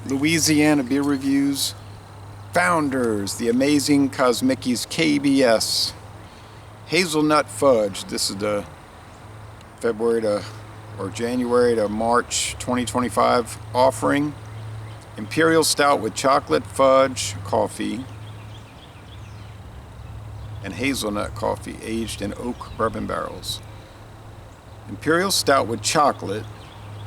Louisiana beer reviews. Founders, the amazing Cosmicki's KBS Hazelnut Fudge. This is the January to March 2025 offering. Imperial stout with chocolate fudge coffee and hazelnut coffee aged in oak bourbon barrels. Imperial stout with chocolate,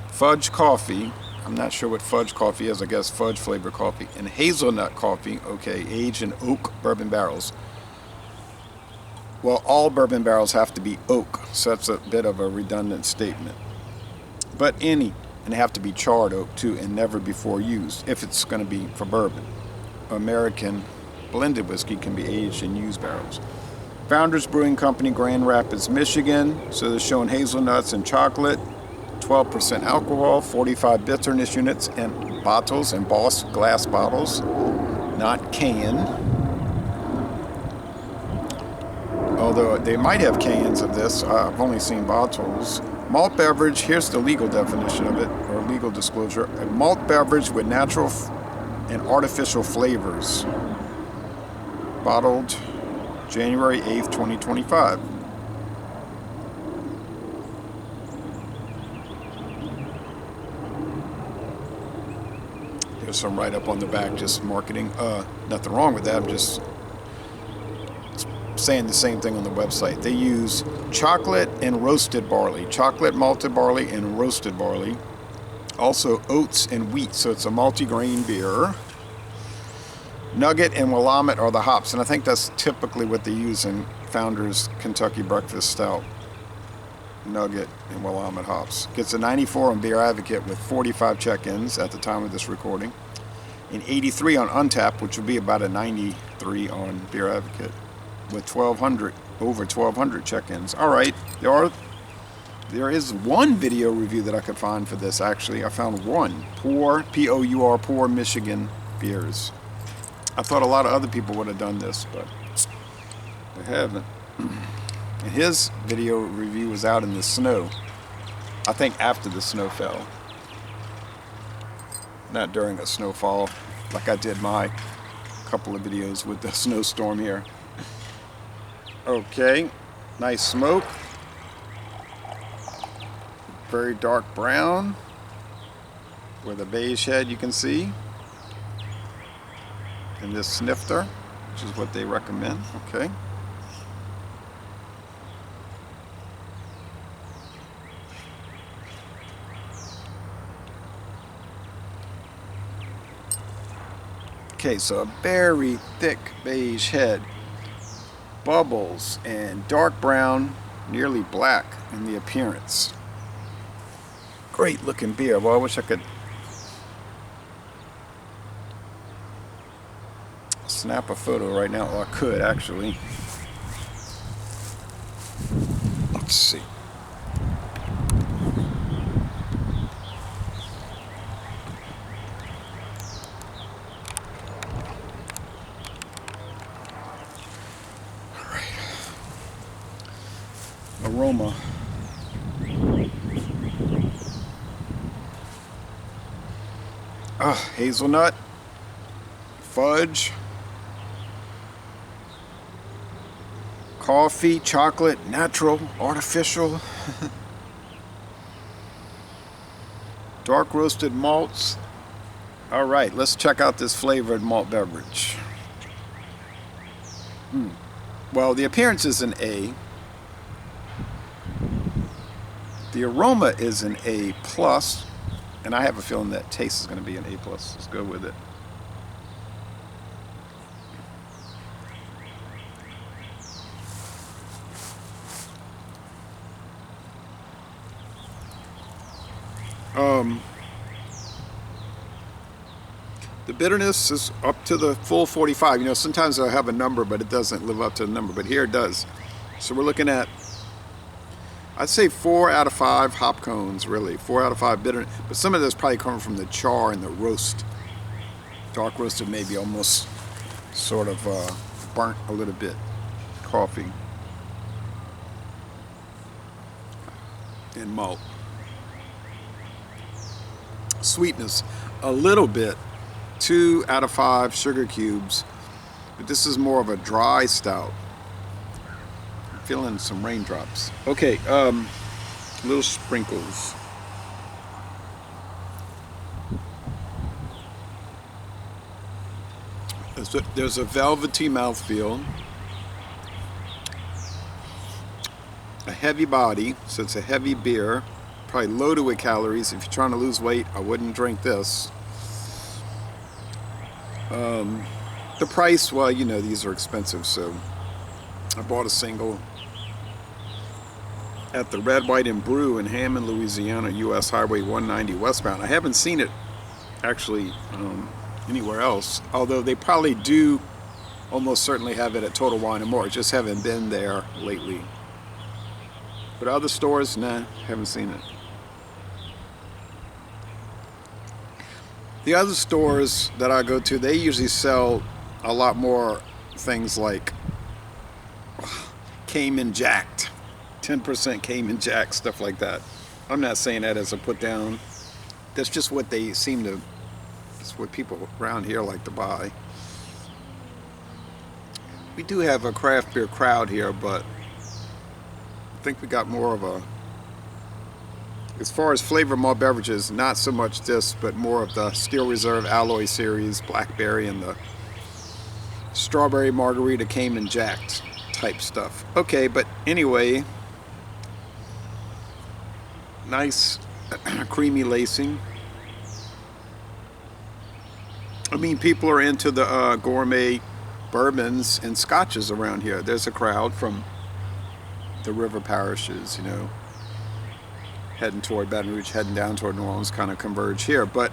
fudge coffee. I'm not sure what fudge coffee is. I guess fudge flavored coffee. And hazelnut coffee, okay, aged in oak bourbon barrels. Well, all bourbon barrels have to be oak, so that's a bit of a redundant statement. But and they have to be charred oak too, and never before used, if it's going to be for bourbon. American blended whiskey can be aged in used barrels. Founders Brewing Company, Grand Rapids, Michigan. So they're showing hazelnuts and chocolate. 12% alcohol, 45 bitterness units, and bottles, embossed glass bottles, not can. Although they might have cans of this, I've only seen bottles. Malt beverage, here's the legal definition of it, or legal disclosure. A malt beverage with natural and artificial flavors. Bottled January 8th, 2025. There's some write-up on the back, just marketing. Nothing wrong with that. I'm just saying the same thing on the website. They use chocolate and roasted barley, chocolate malted barley and roasted barley. Also oats and wheat, so it's a multi-grain beer. Nugget and Willamette are the hops, and I think that's typically what they use in Founders Kentucky Breakfast Stout. Nugget and Willamette hops. Gets a 94 on Beer Advocate with 45 check-ins at the time of this recording, and 83 on Untappd, which would be about a 93 on Beer Advocate, with over 1,200 check-ins. All right, there is one video review that I could find for this. Actually, I found one. Pour Michigan beers. I thought a lot of other people would have done this, but they haven't. And his video review was out in the snow. I think after the snow fell. Not during a snowfall, like I did my couple of videos with the snowstorm here. Okay, nice smoke. Very dark brown with a beige head, you can see. And this snifter, which is what they recommend. Okay. Okay, so a very thick beige head, bubbles, and dark brown, nearly black in the appearance. Great looking beer. Well, I wish I could snap a photo right now. Well, I could actually. Let's see. Aroma. Hazelnut, fudge, coffee, chocolate, natural, artificial, dark roasted malts. All right, let's check out this flavored malt beverage. Well, the appearance is an A. The aroma is an A+, and I have a feeling that taste is going to be an A+. Let's go with it. The bitterness is up to the full 45. You know, sometimes I'll have a number, but it doesn't live up to the number, but here it does. So we're looking at, I'd say 4 out of 5 hop cones, really. 4 out of 5 bitter, but some of this probably coming from the char and the roast. Dark roasted, maybe almost sort of burnt a little bit. Coffee and malt. Sweetness, a little bit 2 out of 5 sugar cubes. But this is more of a dry stout. I'm feeling some raindrops. Okay, little sprinkles. There's a velvety mouthfeel. A heavy body, so it's a heavy beer. Probably loaded with calories. If you're trying to lose weight, I wouldn't drink this. The price, well, you know, these are expensive, so I bought a single at the Red, White, and Brew in Hammond, Louisiana, US Highway 190 westbound. I haven't seen it actually anywhere else, although they probably do almost certainly have it at Total Wine and More. Just haven't been there lately. But other stores, nah, haven't seen it. The other stores that I go to, they usually sell a lot more things like Cayman Jacked, 10% Cayman Jack, stuff like that. I'm not saying that as a put down. That's just what they seem to, that's what people around here like to buy. We do have a craft beer crowd here, but I think we got more of a, as far as flavor malt beverages, not so much this, but more of the Steel Reserve Alloy Series, Blackberry, and the Strawberry Margarita Cayman Jacked type stuff. Okay, but anyway, nice creamy lacing. I mean, people are into the gourmet bourbons and scotches around here. There's a crowd from the river parishes, you know, heading toward Baton Rouge, heading down toward New Orleans, kind of converge here. But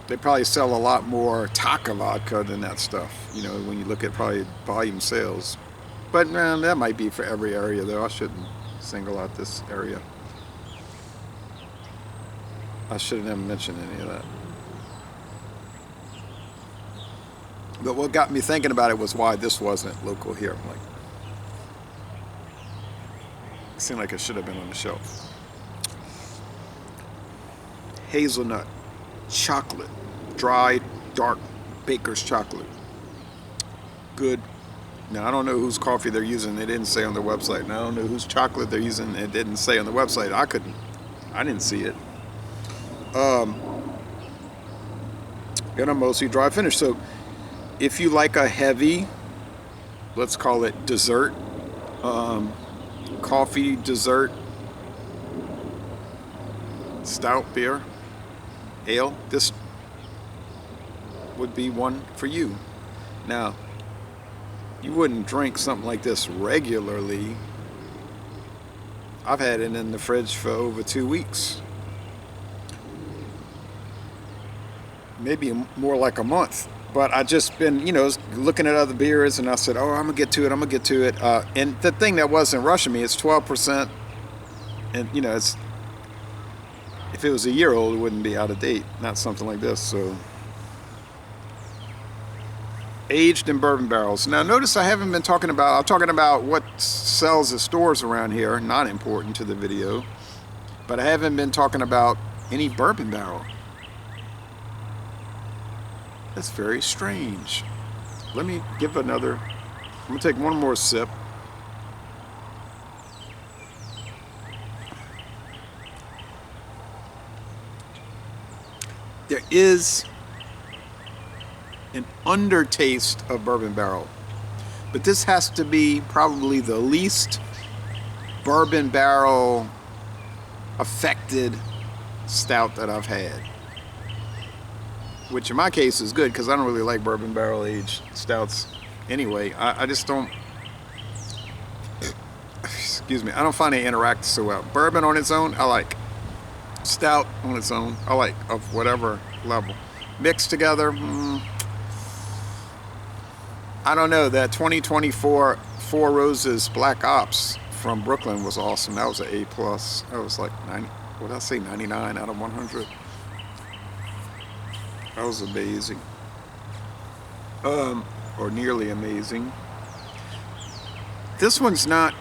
they probably sell a lot more Taka vodka than that stuff, you know, when you look at probably volume sales. But man, that might be for every area, though. I shouldn't single out this area. I should have never mentioned any of that. But what got me thinking about it was why this wasn't local here. I'm like, it seemed like it should have been on the shelf. Hazelnut, chocolate, dry, dark baker's chocolate. Good. Now, I don't know whose coffee they're using. They didn't say on their website. And I don't know whose chocolate they're using. It didn't say on the website. I didn't see it. Got a mostly dry finish. So if you like a heavy, let's call it dessert, coffee dessert, stout beer, ale, this would be one for you. Now, you wouldn't drink something like this regularly. I've had it in the fridge for over 2 weeks. Maybe more like a month. But I just been, you know, looking at other beers, and I said, oh, I'm going to get to it. And the thing that wasn't rushing me, it's 12%. And, you know, it's, if it was a year old, it wouldn't be out of date. Not something like this, so. Aged in bourbon barrels. Now, notice I haven't been talking about, I'm talking about what sells at stores around here. Not important to the video. But I haven't been talking about any bourbon barrel. That's very strange. Let me give another, I'm gonna take one more sip. There is an undertaste of bourbon barrel, but this has to be probably the least bourbon barrel affected stout that I've had. Which in my case is good, because I don't really like bourbon barrel aged stouts anyway. I just don't, excuse me, I don't find they interact so well. Bourbon on its own, I like. Stout on its own, I like, of whatever level. Mixed together, I don't know. That 2024 Four Roses Black Ops from Brooklyn was awesome. That was an A+. That was like 90, what did I say, 99 out of 100. That was amazing. Or nearly amazing. This one's not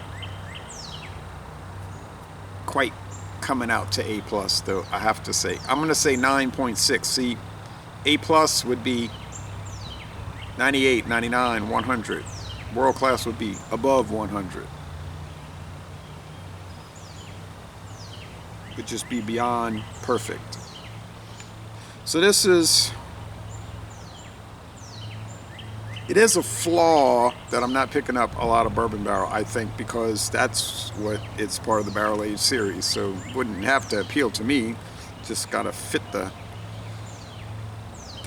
quite coming out to A plus though, I have to say. I'm gonna say 9.6. See, A plus would be 98, 99, 100. World class would be above 100. Would just be beyond perfect. So this is, it is a flaw that I'm not picking up a lot of bourbon barrel, I think, because that's what it's part of the barrel age series. So wouldn't have to appeal to me. Just gotta fit the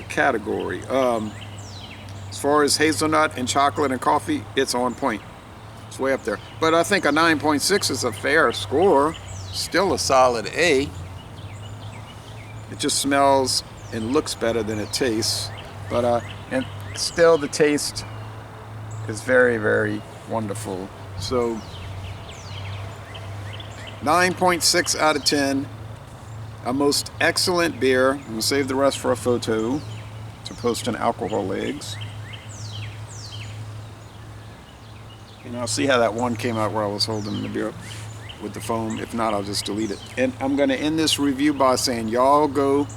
category. As far as hazelnut and chocolate and coffee, it's on point. It's way up there. But I think a 9.6 is a fair score. Still a solid A. It just smells and looks better than it tastes. But and still the taste is very, very wonderful. So 9.6 out of 10. A most excellent beer. I'm gonna save the rest for a photo to post in Alcohol Legs. And I'll see how that one came out where I was holding the beer up with the foam. If not, I'll just delete it. And I'm going to end this review by saying y'all go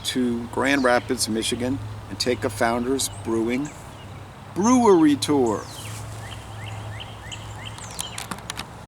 to Grand Rapids, Michigan and take a Founders Brewing brewery tour.